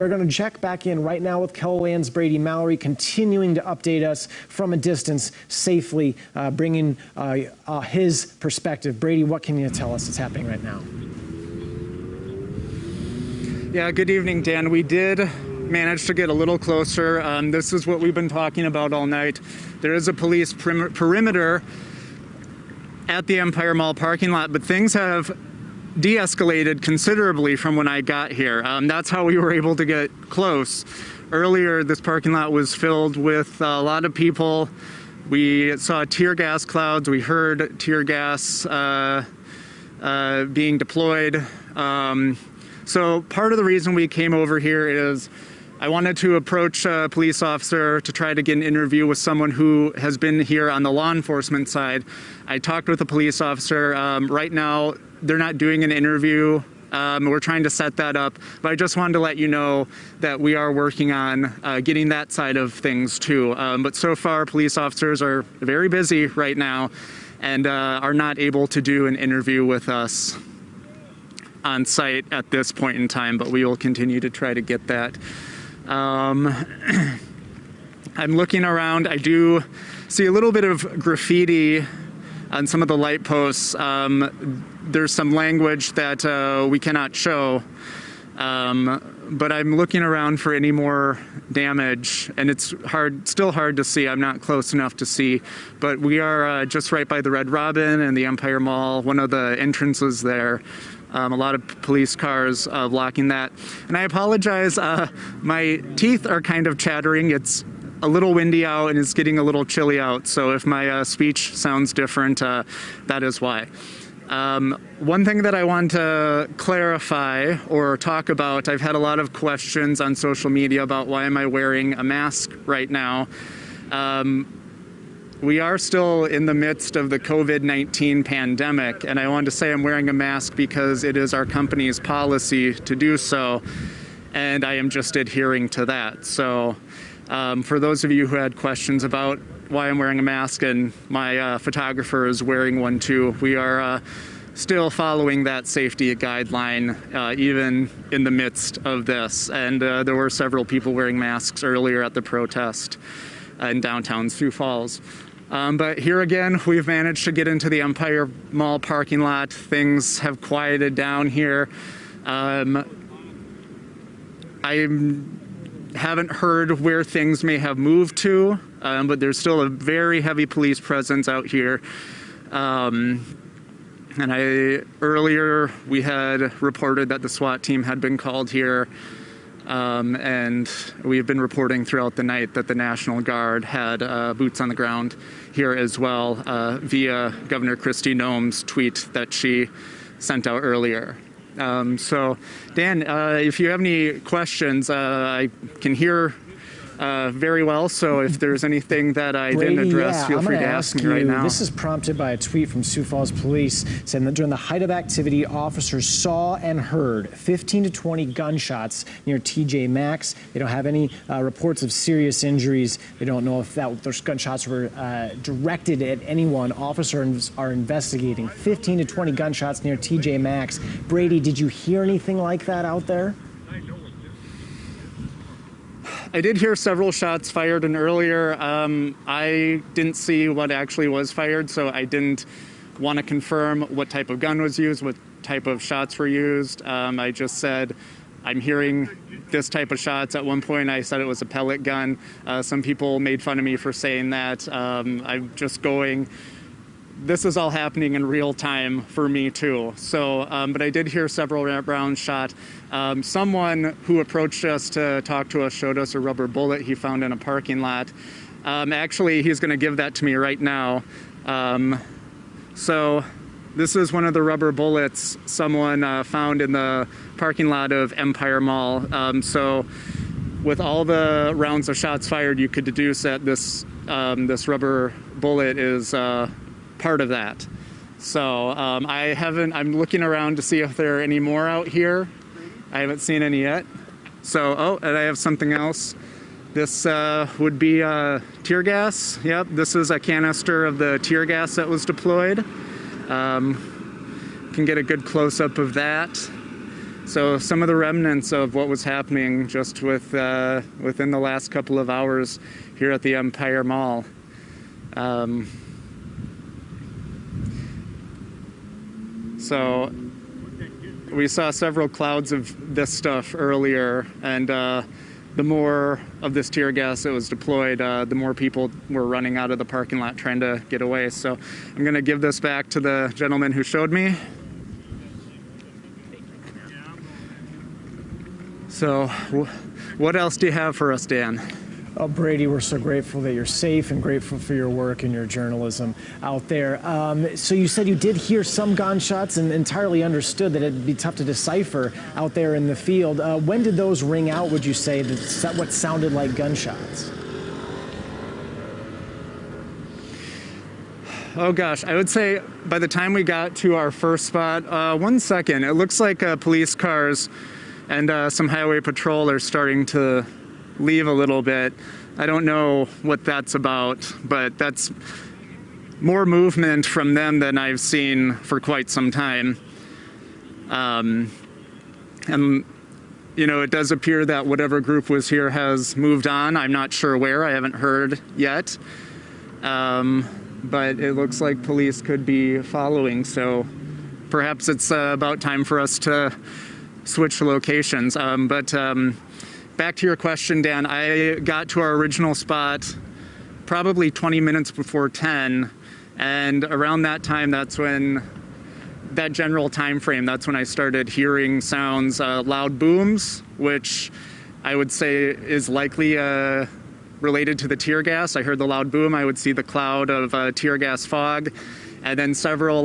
We're going to check back in right now with KELOLAND's Brady Mallory, continuing to update us from a distance safely, bringing his perspective. Brady, what can you tell us is happening right now? Yeah, good evening, Dan. We did manage to get a little closer. This is what we've been talking about all night. There is a police perimeter at the Empire Mall parking lot, but things have de-escalated considerably from when I got here. That's how we were able to get close. Earlier, this parking lot was filled with a lot of people. We saw tear gas clouds. We heard tear gas being deployed. So part of the reason we came over here is I wanted to approach a police officer to try to get an interview with someone who has been here on the law enforcement side. I talked with a police officer. Right now, they're not doing an interview. We're trying to set that up, but I just wanted to let you know that we are working on getting that side of things too. But so far, police officers are very busy right now and are not able to do an interview with us on site at this point in time, but we will continue to try to get that. I'm looking around. I do see a little bit of graffiti on some of the light posts. There's some language that we cannot show, but I'm looking around for any more damage, and it's still hard to see. I'm not close enough to see, but we are just right by the Red Robin and the Empire Mall, one of the entrances there. A lot of police cars blocking that. And I apologize, my teeth are kind of chattering. It's a little windy out and it's getting a little chilly out. So if my speech sounds different, that is why. One thing that I want to clarify or talk about, I've had a lot of questions on social media about why am I wearing a mask right now. We are still in the midst of the COVID-19 pandemic, and I wanted to say I'm wearing a mask because it is our company's policy to do so, and I am just adhering to that. So for those of you who had questions about why I'm wearing a mask, and my photographer is wearing one too, we are still following that safety guideline even in the midst of this. And there were several people wearing masks earlier at the protest in downtown Sioux Falls. But here again, we've managed to get into the Empire Mall parking lot. Things have quieted down here. I haven't heard where things may have moved to, but there's still a very heavy police presence out here. And earlier we had reported that the SWAT team had been called here. And we've been reporting throughout the night that the National Guard had boots on the ground here as well via Governor Kristi Noem's tweet that she sent out earlier. So, Dan, if you have any questions, I can hear very well, so if there's anything that I didn't address, feel free to ask me right now. This is prompted by a tweet from Sioux Falls Police saying that during the height of activity, officers saw and heard 15 to 20 gunshots near TJ Maxx. They don't have any reports of serious injuries. They don't know if those gunshots were directed at anyone. Officers are investigating 15 to 20 gunshots near TJ Maxx. Brady, did you hear anything like that out there? I did hear several shots fired, and earlier I didn't see what actually was fired, so I didn't want to confirm what type of gun was used, what type of shots were used. I just said I'm hearing this type of shots. At one point I said it was a pellet gun. Some people made fun of me for saying that. I'm just going, this is all happening in real time for me too. So, but I did hear several rounds shot. Someone who approached us to talk to us showed us a rubber bullet he found in a parking lot. Actually, he's gonna give that to me right now. So this is one of the rubber bullets someone found in the parking lot of Empire Mall. So with all the rounds of shots fired, you could deduce that this rubber bullet is part of that. So I'm looking around to see if there are any more out here. I haven't seen any yet. So, oh, and I have something else. This would be tear gas. Yep, this is a canister of the tear gas that was deployed. Can get a good close-up of that. So some of the remnants of what was happening just within the last couple of hours here at the Empire Mall. So we saw several clouds of this stuff earlier, and the more of this tear gas that was deployed, the more people were running out of the parking lot trying to get away. So I'm going to give this back to the gentleman who showed me. So what else do you have for us, Dan? Oh, Brady, we're so grateful that you're safe and grateful for your work and your journalism out there. So you said you did hear some gunshots and entirely understood that it'd be tough to decipher out there in the field. When did those ring out, would you say, that what sounded like gunshots? Oh gosh, I would say by the time we got to our first spot, 1 second, it looks like police cars and some highway patrol are starting to leave a little bit. I don't know what that's about, but that's more movement from them than I've seen for quite some time. And, you know, it does appear that whatever group was here has moved on. I'm not sure where, I haven't heard yet. But it looks like police could be following, so perhaps it's about time for us to switch locations. Back to your question, Dan, I got to our original spot probably 20 minutes before 10, and around that time, that's when, that general time frame, that's when I started hearing sounds, loud booms, which I would say is likely related to the tear gas. I heard the loud boom, I would see the cloud of tear gas fog, and then several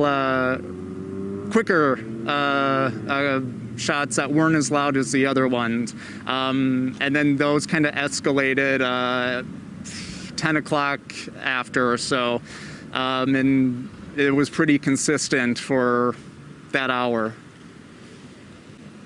quicker shots that weren't as loud as the other ones. And then those kind of escalated 10 o'clock after or so. And it was pretty consistent for that hour.